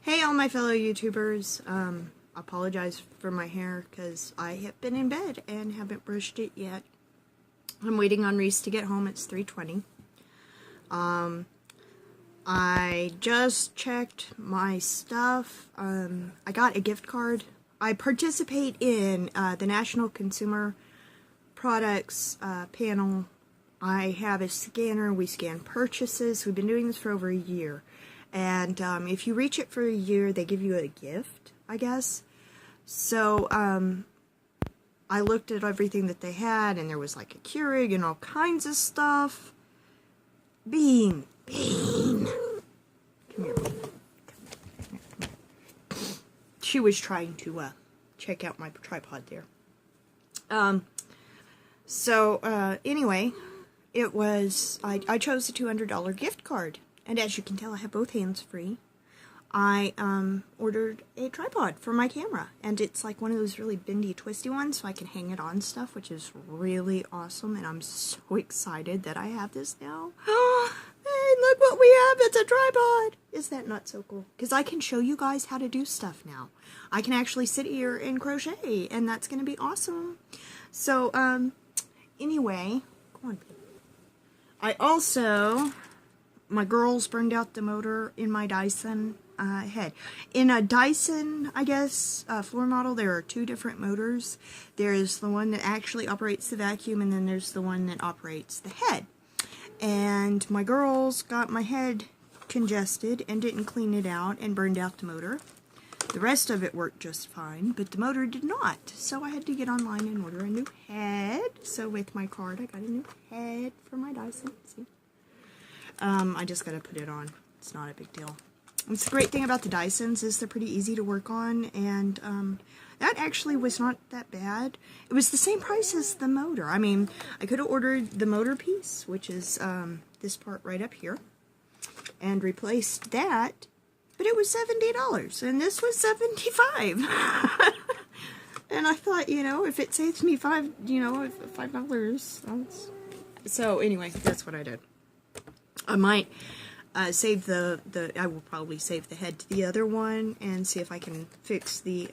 Hey all my fellow YouTubers, apologize for my hair because I have been in bed and haven't brushed it yet. I'm waiting on Reese to get home. It's 3:20. I just checked my stuff. I got a gift card. I participate in the National Consumer Products panel. I have a scanner. We scan purchases. We've been doing this for over a year. And if you reach it for a year, they give you a gift, I guess. So I looked at everything that they had, and there was like a Keurig and all kinds of stuff. Bean. Come here. She was trying to check out my tripod there. Anyway, it was, I chose a $200 gift card. And as you can tell, I have both hands free. I ordered a tripod for my camera. And it's like one of those really bendy, twisty ones, so I can hang it on stuff, which is really awesome. And I'm so excited that I have this now. Hey, look what we have! It's a tripod! Is that not so cool? Because I can show you guys how to do stuff now. I can actually sit here and crochet, and that's going to be awesome. So, anyway, come on, baby. I also... My girls burned out the motor in my Dyson head. In a Dyson, I guess, floor model, there are two different motors. There's the one that actually operates the vacuum, and then there's the one that operates the head. And my girls got my head congested and didn't clean it out and burned out the motor. The rest of it worked just fine, but the motor did not. So I had to get online and order a new head. So with my card, I got a new head for my Dyson. See? I just gotta put it on. It's not a big deal. It's the great thing about the Dysons is they're pretty easy to work on, and that actually was not that bad. It was the same price as the motor. I mean, I could have ordered the motor piece, which is this part right up here, and replaced that, but it was $70, and this was $75. And I thought, you know, if it saves me $5, that's... So anyway, that's what I did. I might save I will probably save the head to the other one and see if I can fix the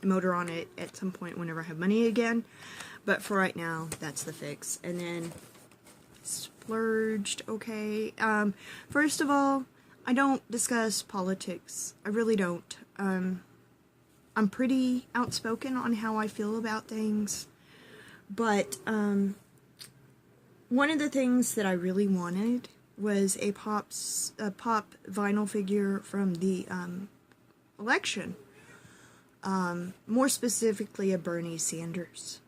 motor on it at some point whenever I have money again. But for right now, that's the fix. And then splurged, okay. First of all, I don't discuss politics. I really don't. I'm pretty outspoken on how I feel about things. But one of the things that I really wanted was a pop vinyl figure from the election. More specifically, a Bernie Sanders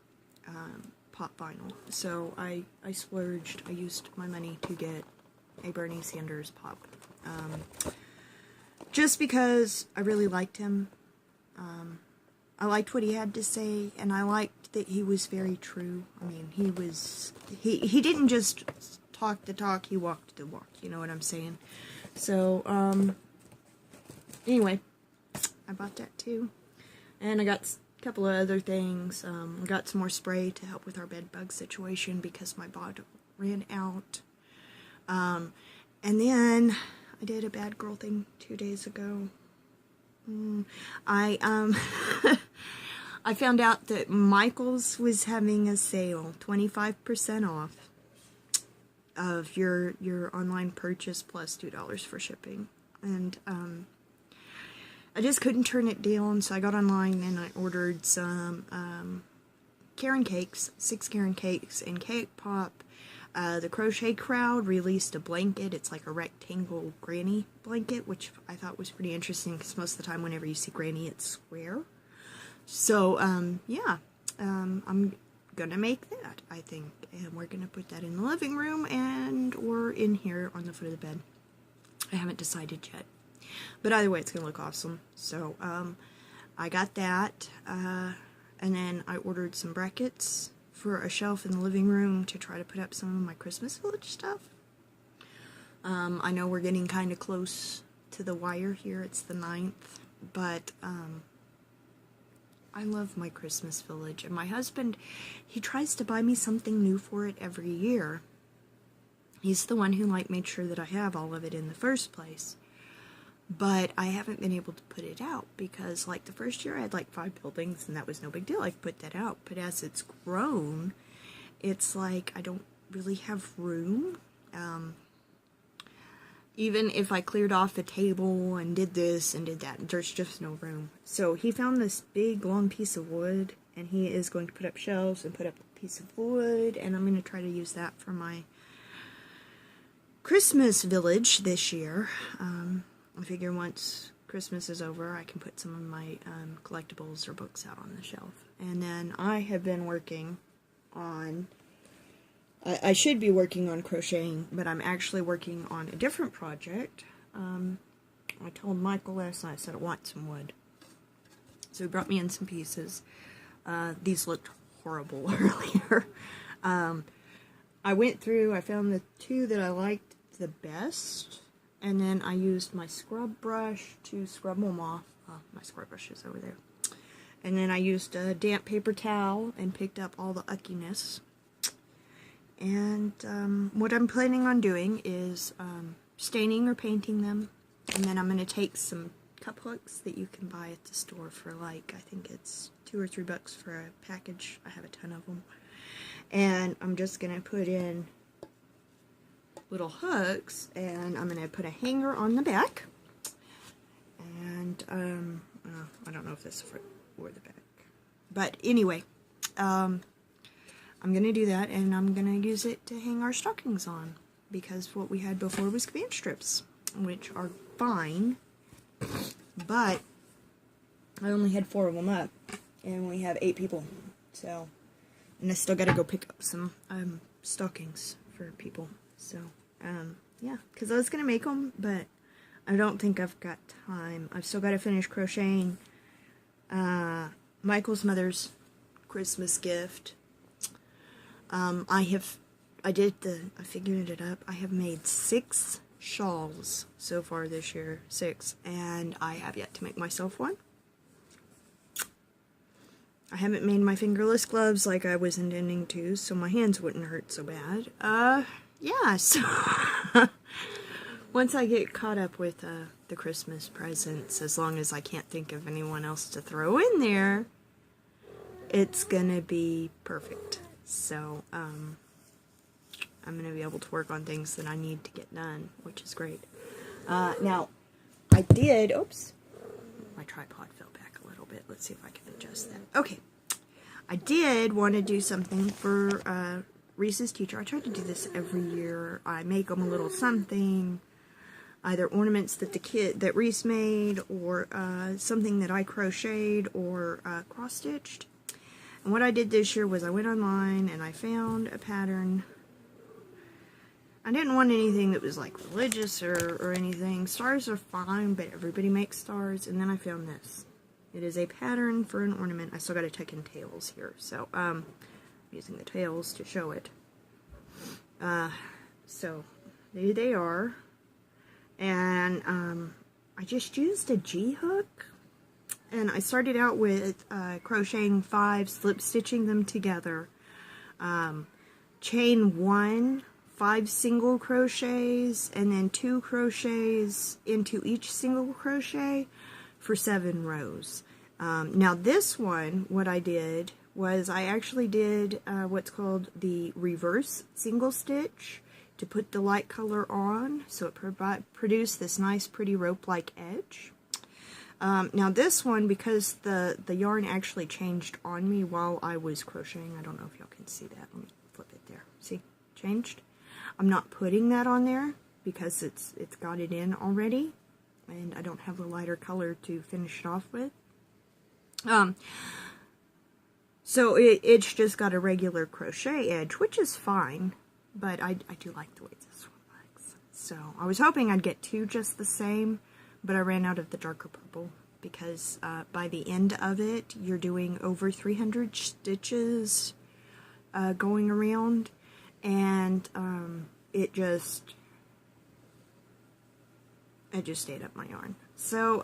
pop vinyl. So I splurged. I used my money to get a Bernie Sanders pop. Just because I really liked him. I liked what he had to say, and I liked that he was very true. I mean, he didn't just talk the talk, he walked the walk, you know what I'm saying? So, anyway, I bought that too. And I got a couple of other things. I got some more spray to help with our bed bug situation because my bottle ran out. And then I did a bad girl thing 2 days ago. I found out that Michael's was having a sale, 25% off of your online purchase plus $2 for shipping. And I just couldn't turn it down, so I got online and I ordered some Karen cakes, 6 Karen cakes and cake pop. The Crochet crowd released a blanket. It's like a rectangle granny blanket, which I thought was pretty interesting because most of the time whenever you see granny, it's square. So, yeah, I'm gonna make that, I think. And we're gonna put that in the living room or in here on the foot of the bed. I haven't decided yet. But either way, it's gonna look awesome. So, I got that. And then I ordered some brackets for a shelf in the living room to try to put up some of my Christmas Village stuff. I know we're getting kind of close to the wire here. It's the 9th, but I love my Christmas Village. And my husband, he tries to buy me something new for it every year. He's the one who made sure that I have all of it in the first place. but I haven't been able to put it out because like the first year I had like 5 buildings and that was no big deal. I could put that out, but as it's grown, it's like I don't really have room. Even if I cleared off the table and did this and did that, there's just no room. So he found this big long piece of wood, and he is going to put up shelves and put up a piece of wood, and I'm going to try to use that for my Christmas village this year. I figure once Christmas is over, I can put some of my collectibles or books out on the shelf. And then I have been working on... I should be working on crocheting, but I'm actually working on a different project. I told Michael last night, I said I want some wood. So he brought me in some pieces. These looked horrible earlier. I went through, I found the 2 that I liked the best, and then I used my scrub brush to scrub them off. Oh, my scrub brush is over there. And then I used a damp paper towel and picked up all the uckiness. And what I'm planning on doing is staining or painting them, and then I'm going to take some cup hooks that you can buy at the store for like, I think it's $2 or $3 for a package. I have a ton of them. And I'm just going to put in little hooks, and I'm going to put a hanger on the back. And I don't know if this is for or the back. But anyway, I'm going to do that, and I'm going to use it to hang our stockings on, because what we had before was command strips, which are fine, but I only had 4 of them up, and we have 8 people, so, and I still got to go pick up some stockings for people, so, yeah, because I was going to make them, but I don't think I've got time. I've still got to finish crocheting Michael's mother's Christmas gift. I figured it up. I have made 6 shawls so far this year. 6. And I have yet to make myself one. I haven't made my fingerless gloves like I was intending to, so my hands wouldn't hurt so bad. Yeah, so once I get caught up with the Christmas presents, as long as I can't think of anyone else to throw in there, it's gonna be perfect. So, I'm going to be able to work on things that I need to get done, which is great. Now, I did, oops, my tripod fell back a little bit. Let's see if I can adjust that. Okay, I did want to do something for Reese's teacher. I try to do this every year. I make them a little something, either ornaments that Reese made, or something that I crocheted or cross-stitched. And what I did this year was I went online and I found a pattern. I didn't want anything that was like religious or anything. Stars are fine, but everybody makes stars. And then I found this. It is a pattern for an ornament. I still got to tuck in tails here. So, I'm using the tails to show it. So, there they are. And I just used a G-hook. And I started out with crocheting 5, slip stitching them together. Chain 1, 5 single crochets, and then 2 crochets into each single crochet for 7 rows. Now this one, what I did was I actually did what's called the reverse single stitch to put the light color on, so it produced this nice pretty rope-like edge. Now this one, because the yarn actually changed on me while I was crocheting, I don't know if y'all can see that, let me flip it there, see, changed. I'm not putting that on there because it's got it in already, and I don't have the lighter color to finish it off with. So it's just got a regular crochet edge, which is fine, but I do like the way this one looks. So I was hoping I'd get 2 just the same, but I ran out of the darker purple because by the end of it, you're doing over 300 stitches going around, and it just stayed up my yarn. So,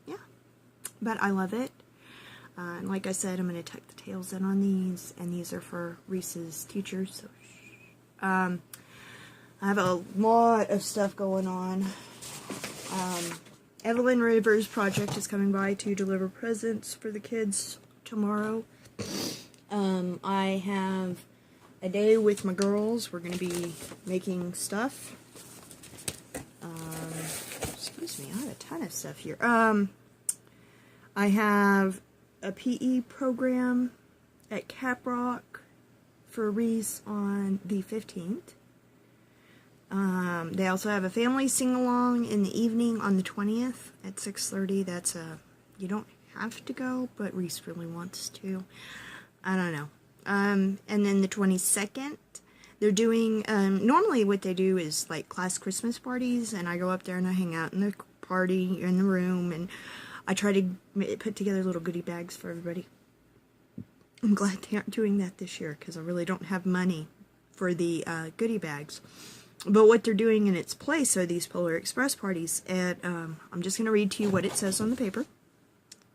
yeah, but I love it. And like I said, I'm going to tuck the tails in on these, and these are for Reese's teacher. So, I have a lot of stuff going on. Evelyn Rivers' project is coming by to deliver presents for the kids tomorrow. I have a day with my girls. We're going to be making stuff. Excuse me, I have a ton of stuff here. I have a PE program at Caprock for Reese on the 15th. They also have a family sing-along in the evening on the 20th at 6:30. That's you don't have to go, but Reese really wants to. I don't know. And then the 22nd, they're doing, normally what they do is like class Christmas parties, and I go up there and I hang out in the party, in the room, and I try to put together little goodie bags for everybody. I'm glad they aren't doing that this year, because I really don't have money for the goodie bags. But what they're doing in its place are these Polar Express parties, and I'm just going to read to you what it says on the paper.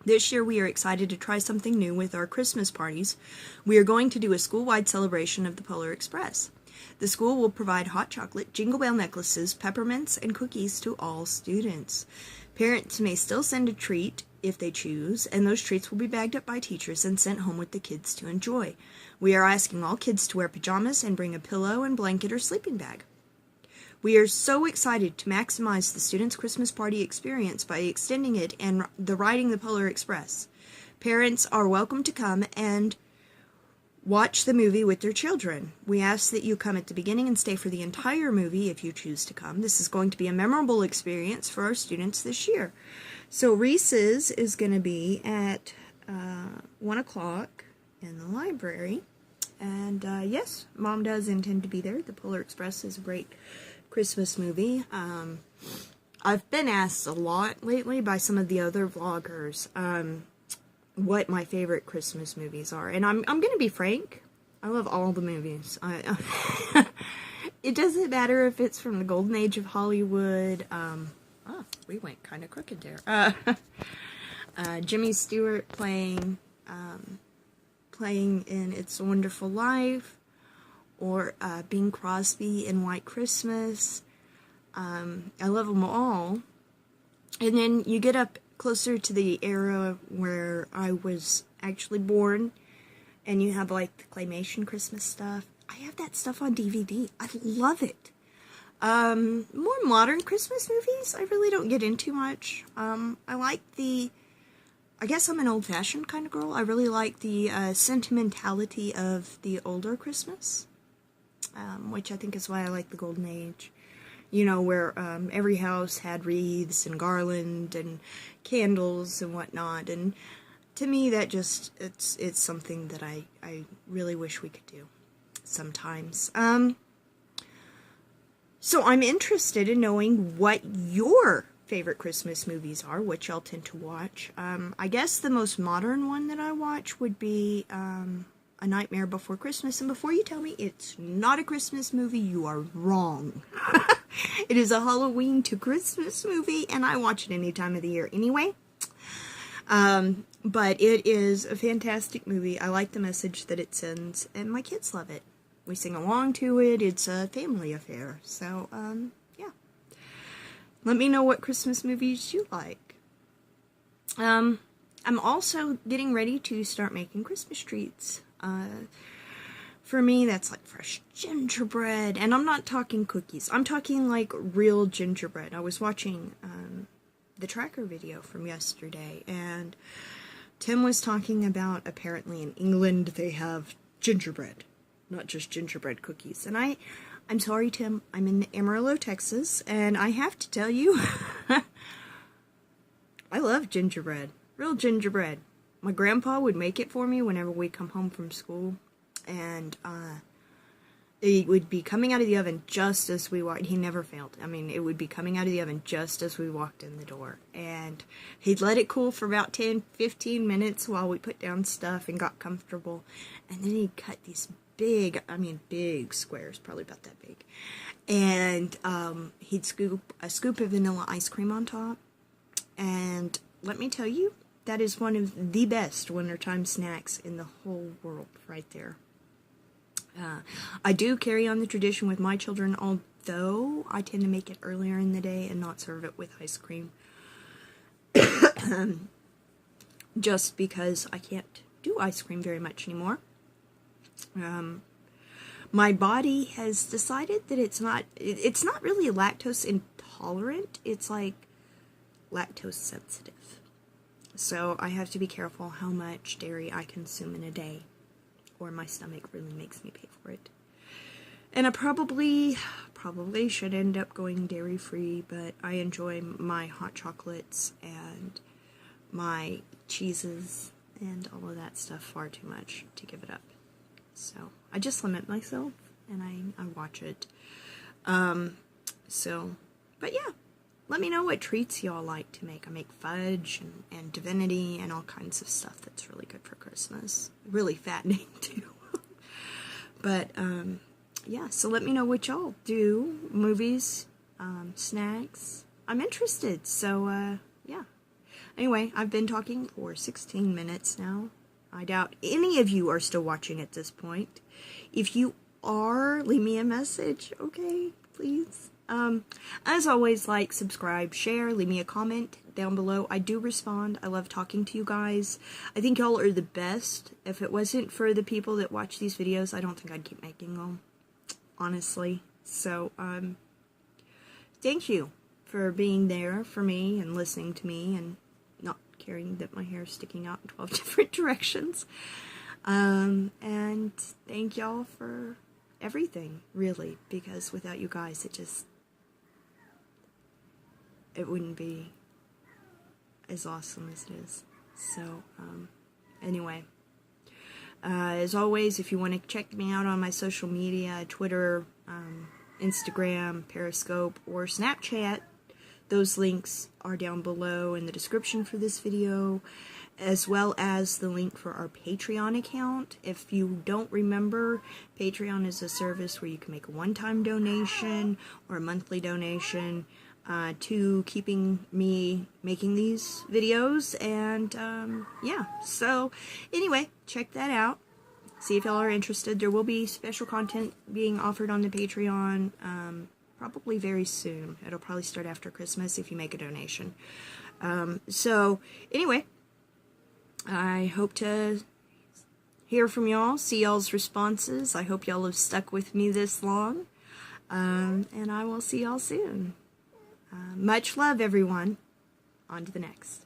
This year we are excited to try something new with our Christmas parties. We are going to do a school-wide celebration of the Polar Express. The school will provide hot chocolate, jingle bell necklaces, peppermints, and cookies to all students. Parents may still send a treat if they choose, and those treats will be bagged up by teachers and sent home with the kids to enjoy. We are asking all kids to wear pajamas and bring a pillow and blanket or sleeping bag. We are so excited to maximize the students' Christmas party experience by extending it and riding the Polar Express. Parents are welcome to come and watch the movie with their children. We ask that you come at the beginning and stay for the entire movie if you choose to come. This is going to be a memorable experience for our students this year. So Reese's is going to be at 1 o'clock in the library. And yes, Mom does intend to be there. The Polar Express is a great Christmas movie. I've been asked a lot lately by some of the other vloggers what my favorite Christmas movies are, and I'm going to be frank. I love all the movies. It doesn't matter if it's from the golden age of Hollywood. Oh, we went kind of crooked there. Jimmy Stewart playing in It's a Wonderful Life, or Bing Crosby in White Christmas. I love them all. And then you get up closer to the era where I was actually born, and you have like the claymation Christmas stuff. I have that stuff on DVD. I love it. More modern Christmas movies, I really don't get into much. I like I guess I'm an old-fashioned kind of girl. I really like the sentimentality of the older Christmas. Which I think is why I like the Golden Age, you know, where every house had wreaths and garland and candles and whatnot, and to me that just, it's something that I really wish we could do sometimes. So I'm interested in knowing what your favorite Christmas movies are, what y'all tend to watch. I guess the most modern one that I watch would be A Nightmare Before Christmas, and before you tell me it's not a Christmas movie, you are wrong. It is a Halloween to Christmas movie, and I watch it any time of the year anyway. But it is a fantastic movie. I like the message that it sends, and my kids love it. We sing along to it. It's a family affair. So, yeah. Let me know what Christmas movies you like. I'm also getting ready to start making Christmas treats. For me, that's like fresh gingerbread, and I'm not talking cookies. I'm talking like real gingerbread. I was watching the tracker video from yesterday, and Tim was talking about apparently in England they have gingerbread, not just gingerbread cookies. And I'm sorry, Tim, I'm in Amarillo, Texas, and I have to tell you, I love gingerbread, real gingerbread. My grandpa would make it for me whenever we come home from school, and it would be coming out of the oven just as we walked. He never failed. I mean, it would be coming out of the oven just as we walked in the door, and he'd let it cool for about 10-15 minutes while we put down stuff and got comfortable, and then he'd cut these big squares, probably about that big, and he'd scoop a scoop of vanilla ice cream on top, and let me tell you, that is one of the best wintertime snacks in the whole world right there. I do carry on the tradition with my children, although I tend to make it earlier in the day and not serve it with ice cream. just because I can't do ice cream very much anymore. My body has decided that it's not really lactose intolerant, it's like lactose sensitive. So I have to be careful how much dairy I consume in a day, or my stomach really makes me pay for it. And I probably should end up going dairy-free, but I enjoy my hot chocolates and my cheeses and all of that stuff far too much to give it up. So I just limit myself, and I watch it. But yeah, let me know what treats y'all like to make. I make fudge and divinity and all kinds of stuff that's really good for Christmas. Really fattening too. But yeah, so let me know what y'all do. Movies, snacks. I'm interested, so yeah. Anyway, I've been talking for 16 minutes now. I doubt any of you are still watching at this point. If you are, leave me a message, okay? Please. As always, like, subscribe, share, leave me a comment down below. I do respond. I love talking to you guys. I think y'all are the best. If it wasn't for the people that watch these videos, I don't think I'd keep making them, honestly. So, thank you for being there for me and listening to me and not caring that my hair is sticking out in 12 different directions. And thank y'all for everything, really, because without you guys, it wouldn't be as awesome as it is. So, anyway, as always, if you want to check me out on my social media, Twitter, Instagram, Periscope, or Snapchat, those links are down below in the description for this video, as well as the link for our Patreon account. If you don't remember, Patreon is a service where you can make a one-time donation or a monthly donation to keeping me making these videos. And yeah, so anyway, check that out. See if y'all are interested. There will be special content being offered on the Patreon probably very soon. It'll probably start after Christmas if you make a donation. So anyway, I hope to hear from y'all, see y'all's responses. I hope y'all have stuck with me this long. And I will see y'all soon. Much love, everyone. On to the next.